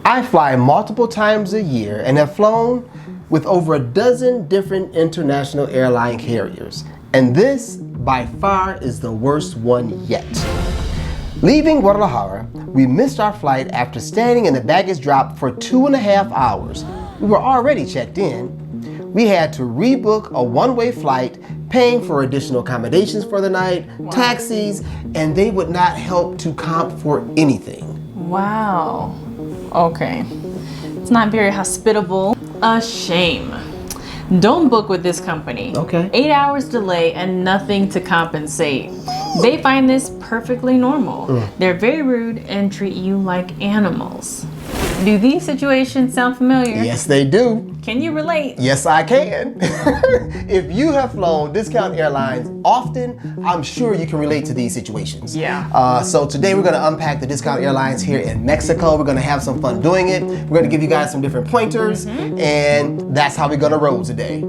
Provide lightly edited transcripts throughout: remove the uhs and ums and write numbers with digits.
I fly multiple times a year and have flown with over a dozen different international airline carriers. And this, by far, is the worst one yet. Leaving Guadalajara, we missed our flight after standing in the baggage drop for 2.5 hours. We were already checked in. We had to rebook a one-way flight, paying for additional accommodations for the night, taxis, and they would not help to comp for anything. Wow. Okay. It's not very hospitable. A shame. Don't book with this company. Okay. 8 hours delay and nothing to compensate. They find this perfectly normal. They're very rude and treat you like animals. Do these situations sound familiar? Yes, they do. Can you relate? Yes, I can. If you have flown Discount Airlines often, I'm sure you can relate to these situations. Yeah. So today we're going to unpack the Discount Airlines here in Mexico. We're going to have some fun doing it. We're going to give you guys some different pointers, and that's how we're going to roll today.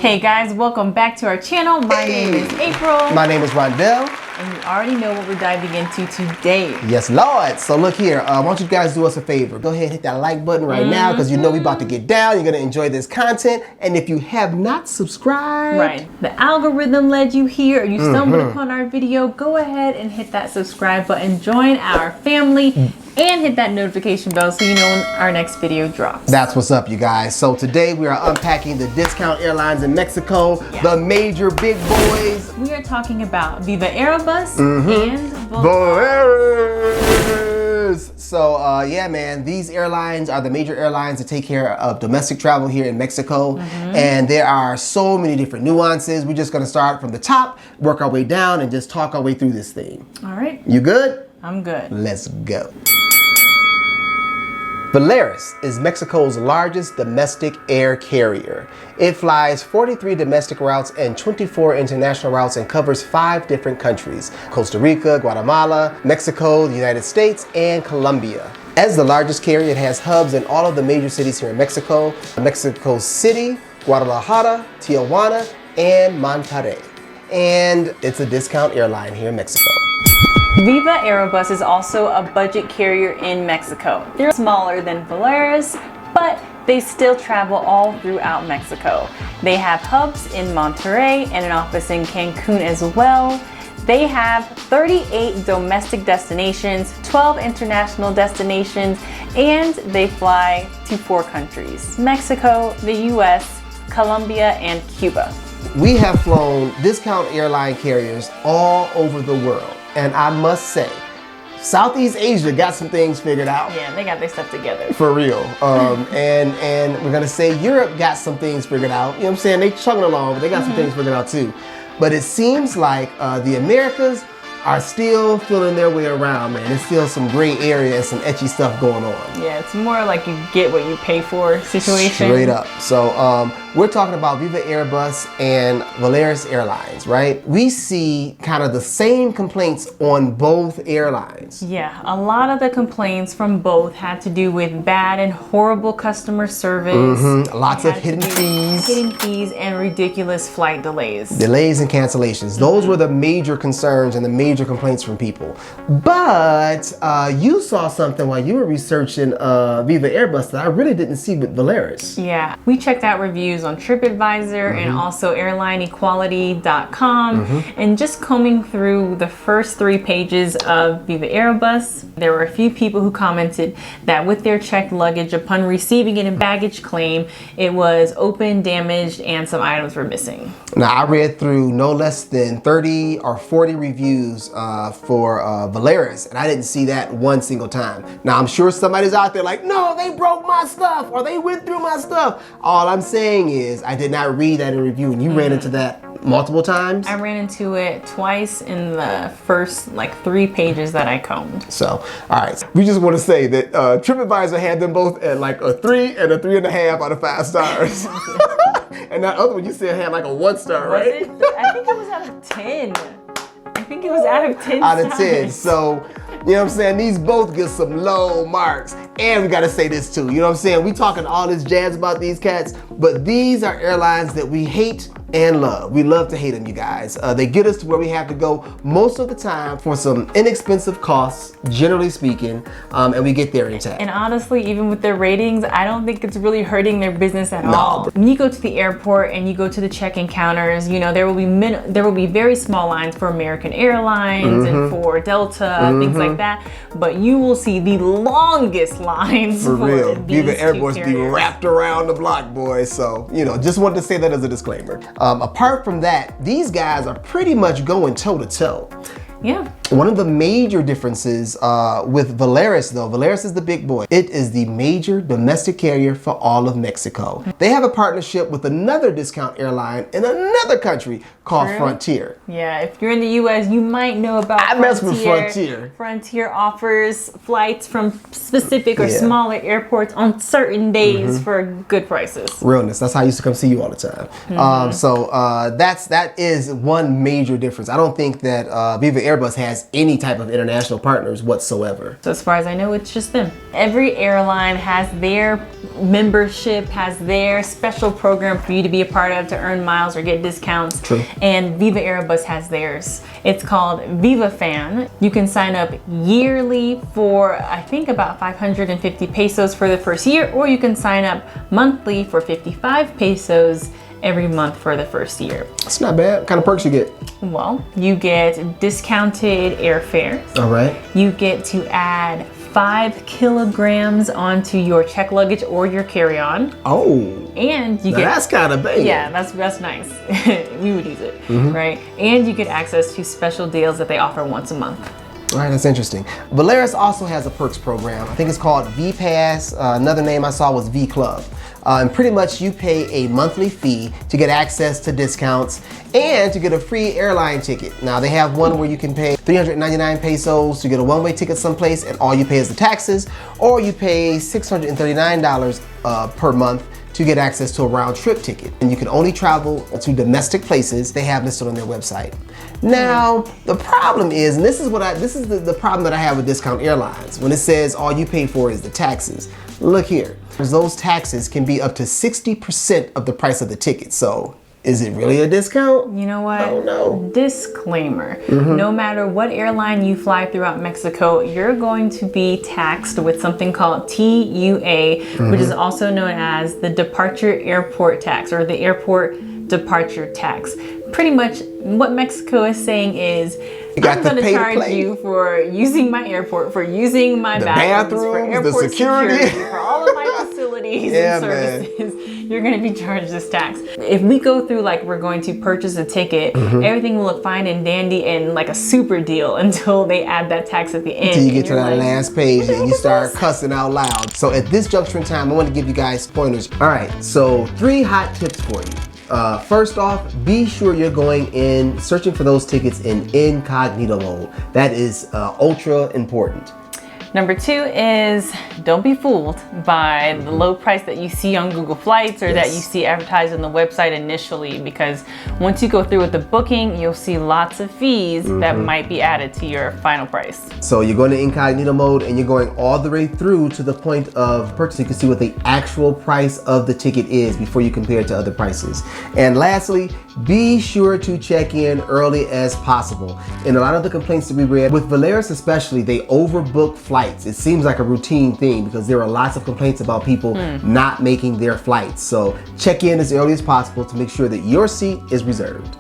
Hey guys, welcome back to our channel. My name is April. My name is Rondell. And you already know what we're diving into today. Yes, Lord. So look here, why don't you guys do us a favor? Go ahead and hit that like button right now, because you know we're about to get down. You're going to enjoy this content. And if you have not subscribed. Right. The algorithm led you here, or you stumbled upon our video, go ahead and hit that subscribe button. Join our family and hit that notification bell so you know when our next video drops. That's what's up, you guys. So today we are unpacking the Discount Airlines in Mexico, the major big boys. We are talking about Viva Aerobus and Volaris. So yeah, man, these airlines are the major airlines that take care of domestic travel here in Mexico. And there are so many different nuances. We're just gonna start from the top, work our way down, and just talk our way through this thing. All right. You good? I'm good. Let's go. Volaris is Mexico's largest domestic air carrier. It flies 43 domestic routes and 24 international routes and covers 5 different countries: Costa Rica, Guatemala, Mexico, the United States, and Colombia. As the largest carrier, it has hubs in all of the major cities here in Mexico: Mexico City, Guadalajara, Tijuana, and Monterrey. And it's a discount airline here in Mexico. Viva Aerobus is also a budget carrier in Mexico. They're smaller than Volaris, but they still travel all throughout Mexico. They have hubs in Monterrey and an office in Cancun as well. They have 38 domestic destinations, 12 international destinations, and they fly to 4 countries: Mexico, the US, Colombia, and Cuba. We have flown discount airline carriers all over the world. And I must say, Southeast Asia got some things figured out. Yeah, they got their stuff together. For real. And we're gonna say Europe got some things figured out. You know what I'm saying? They chugging along, but they got some things figured out too. But it seems like the Americas are still feeling their way around, man. There's still some gray area and some etchy stuff going on. Yeah, it's more like you get what you pay for situation. Straight up. So we're talking about Viva Aerobus and Volaris Airlines, right? We see kind of the same complaints on both airlines. Yeah, a lot of the complaints from both had to do with bad and horrible customer service. Lots of hidden fees. Hidden fees and ridiculous flight delays. Delays and cancellations. Those were the major concerns and the major complaints from people. But you saw something while you were researching Viva Aerobus that I really didn't see with Volaris. Yeah, we checked out reviews on TripAdvisor and also airlineequality.com. And just combing through the first 3 pages of Viva Aerobus, there were a few people who commented that with their checked luggage, upon receiving it in baggage claim, it was open, damaged, and some items were missing. Now, I read through no less than 30 or 40 reviews for Volaris, and I didn't see that one single time. Now, I'm sure somebody's out there like, no, they broke my stuff, or they went through my stuff. All I'm saying is I did not read that in review, and you ran into that multiple times? I ran into it twice in the first like 3 pages that I combed. So, all right. We just want to say that TripAdvisor had them both at like a 3 and a 3.5 out of 5 stars. And that other one you said had like a 1 star, right? Was it? I think it was out of 10. I think it was out of 10 out of stars. 10. So, you know what I'm saying? These both get some low marks. And we got to say this too. You know what I'm saying? We talking all this jazz about these cats, but these are airlines that we hate and love. We love to hate them, you guys. They get us to where we have to go most of the time for some inexpensive costs, generally speaking, and we get there intact. And honestly, even with their ratings, I don't think it's really hurting their business at all. When you go to the airport and you go to the check-in counters, you know, there will be very small lines for American Airlines and for Delta, things like that. But you will see the longest lines for real. these Viva Airbuses be carriers. wrapped around the block, boys. So, you know, just wanted to say that as a disclaimer. Apart from that, these guys are pretty much going toe to toe. Yeah. One of the major differences with Volaris, though, Volaris is the big boy. It is the major domestic carrier for all of Mexico. They have a partnership with another discount airline in another country called Frontier. Yeah, if you're in the U.S., you might know about I mess with Frontier. Frontier offers flights from specific or smaller airports on certain days for good prices. Realness. That's how I used to come see you all the time. That is one major difference. I don't think that Viva Airbus has any type of international partners whatsoever. So as far as I know, it's just them. Every airline has their membership, has their special program for you to be a part of to earn miles or get discounts. True. And Viva Airbus has theirs. It's called Viva Fan. You can sign up yearly for, I think, about 550 pesos for the first year, or you can sign up monthly for 55 pesos every month for the first year. That's not bad. What kind of perks you get? Well, you get discounted airfares. All right. You get to add 5 kilograms onto your check luggage or your carry-on. Oh. And you Now get, that's kind of big. yeah, that's nice. We would use it, right? And you get access to special deals that they offer once a month. All right, that's interesting. Volaris also has a perks program. I think it's called Vpass. Another name I saw was V Club. And pretty much you pay a monthly fee to get access to discounts and to get a free airline ticket. Now they have one where you can pay 399 pesos to get a one-way ticket someplace and all you pay is the taxes, or you pay $639 per month to get access to a round trip ticket. And you can only travel to domestic places they have listed on their website. Now, the problem is, and this is the problem that I have with discount airlines, when it says all you pay for is the taxes. Look here, those taxes can be up to 60% of the price of the ticket. So is it really a discount? You know what? I don't know. Disclaimer. No matter what airline you fly throughout Mexico, you're going to be taxed with something called TUA, which is also known as the Departure Airport Tax or the Airport Departure Tax. Pretty much what Mexico is saying is, I'm going to charge you for using my airport, for using my bathrooms, for airport security, for all of my facilities and services. You're going to be charged this tax. If we go through like we're going to purchase a ticket, everything will look fine and dandy and like a super deal until they add that tax at the end. Until you get to that last page and you start cussing out loud. So at this juncture in time, I want to give you guys pointers. All right, so 3 hot tips for you. First off, be sure you're going in, searching for those tickets in incognito mode. That is ultra important. Number 2 is don't be fooled by the low price that you see on Google Flights or that you see advertised on the website initially, because once you go through with the booking, you'll see lots of fees that might be added to your final price. So you're going to incognito mode and you're going all the way through to the point of purchase. You can see what the actual price of the ticket is before you compare it to other prices. And lastly, be sure to check in early as possible. In a lot of the complaints that we read, with Volaris especially, they overbook flights. It seems like a routine thing because there are lots of complaints about people not making their flights. So check in as early as possible to make sure that your seat is reserved.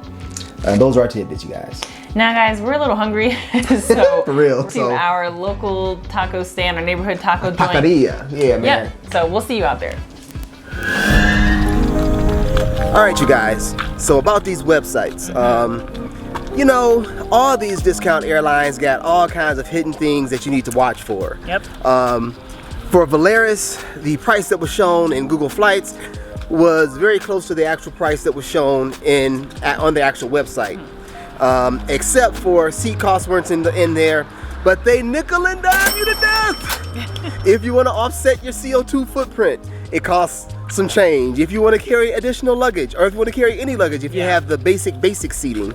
Those are our tidbits, you guys. Now guys, we're a little hungry, so for real. To our local taco stand, our neighborhood taco joint. Taqueria. Yeah, man. Yep, so we'll see you out there. All right, you guys. So about these websites, you know, all these discount airlines got all kinds of hidden things that you need to watch for. Yep. For Volaris, the price that was shown in Google Flights was very close to the actual price that was shown on the actual website, except for seat costs weren't in there, but they nickel and dime you to death. If you want to offset your CO2 footprint, it costs some change. If you want to carry additional luggage, or if you want to carry any luggage, if you have the basic seating,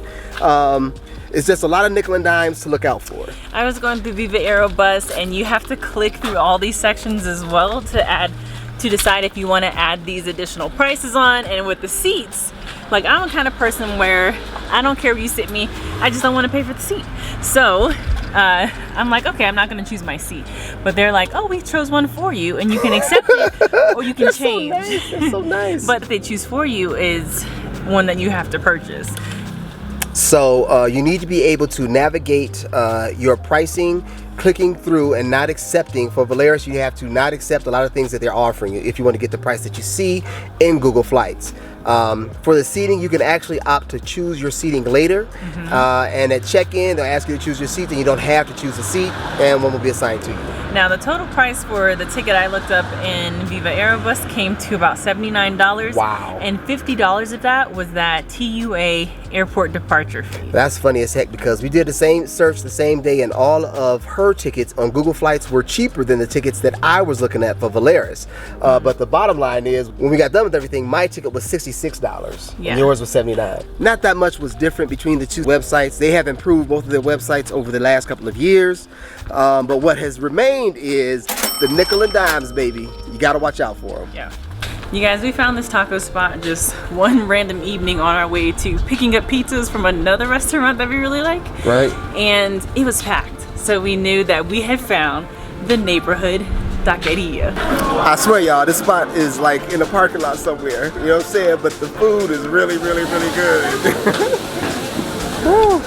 it's just a lot of nickel and dimes to look out for. I was going through Viva Aerobus and you have to click through all these sections as well to add to decide if you want to add these additional prices on. And with the seats, like, I'm the kind of person where I don't care if you sit me, I just don't want to pay for the seat. So I'm like, okay, I'm not going to choose my seat. But they're like, oh, we chose one for you, and you can accept it or you can change. So nice. That's so nice. But they choose for you is one that you have to purchase. So you need to be able to navigate your pricing, clicking through and not accepting. For Volaris, you have to not accept a lot of things that they're offering you if you want to get the price that you see in Google Flights. For the seating, you can actually opt to choose your seating later. And at check-in, they'll ask you to choose your seat, and you don't have to choose a seat, and one will be assigned to you. Now, the total price for the ticket I looked up in Viva Aerobus came to about $79. Wow. And $50 of that was that TUA airport departure fee. That's funny as heck, because we did the same search the same day, and all of her tickets on Google Flights were cheaper than the tickets that I was looking at for Volaris. But the bottom line is, when we got done with everything, my ticket was $66 and yours was $79. Not that much was different between the two websites. They have improved both of their websites over the last couple of years. But what has remained is the nickel and dimes, baby. You gotta watch out for them. Yeah. You guys, we found this taco spot just one random evening on our way to picking up pizzas from another restaurant that we really like. Right. And it was packed. So we knew that we had found the neighborhood taqueria. I swear, y'all, this spot is like in a parking lot somewhere. You know what I'm saying? But the food is really, really, really good. Woo.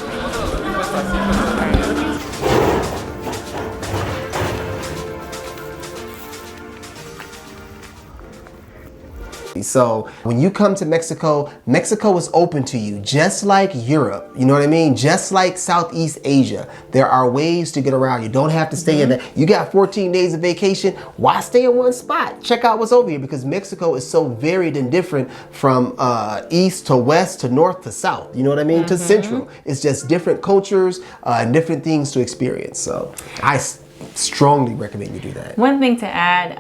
So when you come to Mexico, Mexico is open to you, just like Europe. You know what I mean? Just like Southeast Asia. There are ways to get around. You don't have to stay in there. You got 14 days of vacation. Why stay in one spot? Check out what's over here, because Mexico is so varied and different from east to west to north to south. You know what I mean? To central. It's just different cultures and different things to experience. So I strongly recommend you do that. One thing to add,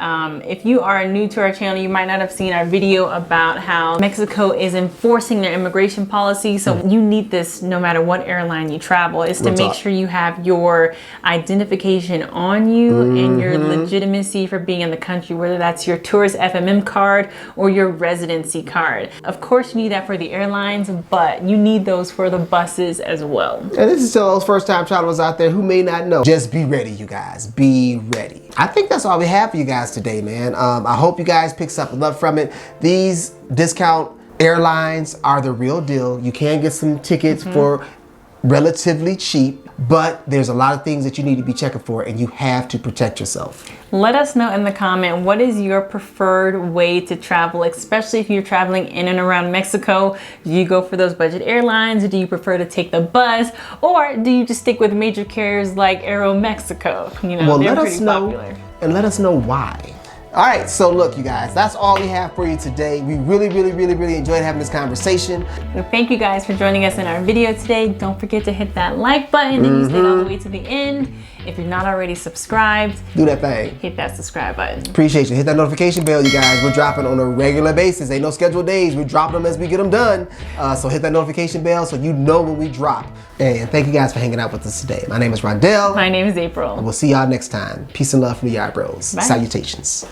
if you are new to our channel, you might not have seen our video about how Mexico is enforcing their immigration policy. So you need this no matter what airline you travel, is to make sure you have your identification on you and your legitimacy for being in the country, whether that's your tourist FMM card or your residency card. Of course you need that for the airlines, but you need those for the buses as well. And this is to those first-time travelers out there who may not know. Just be ready, you guys. Be ready. I think that's all we have for you guys today, man. I hope you guys pick something up from it. These discount airlines are the real deal. You can get some tickets for relatively cheap, but there's a lot of things that you need to be checking for, and you have to protect yourself. Let us know in the comment, what is your preferred way to travel, especially if you're traveling in and around Mexico? Do you go for those budget airlines, or do you prefer to take the bus, or do you just stick with major carriers like Aeromexico? You know, well, they're let pretty us know, popular. and let us know why. All right, so look, you guys, that's all we have for you today. We really enjoyed having this conversation. So thank you guys for joining us in our video today. Don't forget to hit that like button if you stayed all the way to the end. If you're not already subscribed, do that thing. Hit that subscribe button. Appreciate you. Hit that notification bell, you guys. We're dropping on a regular basis. Ain't no scheduled days. We're dropping them as we get them done. So hit that notification bell so you know when we drop. And thank you guys for hanging out with us today. My name is Rondell. My name is April. And we'll see y'all next time. Peace and love from the Eyebrows. Bye. Salutations.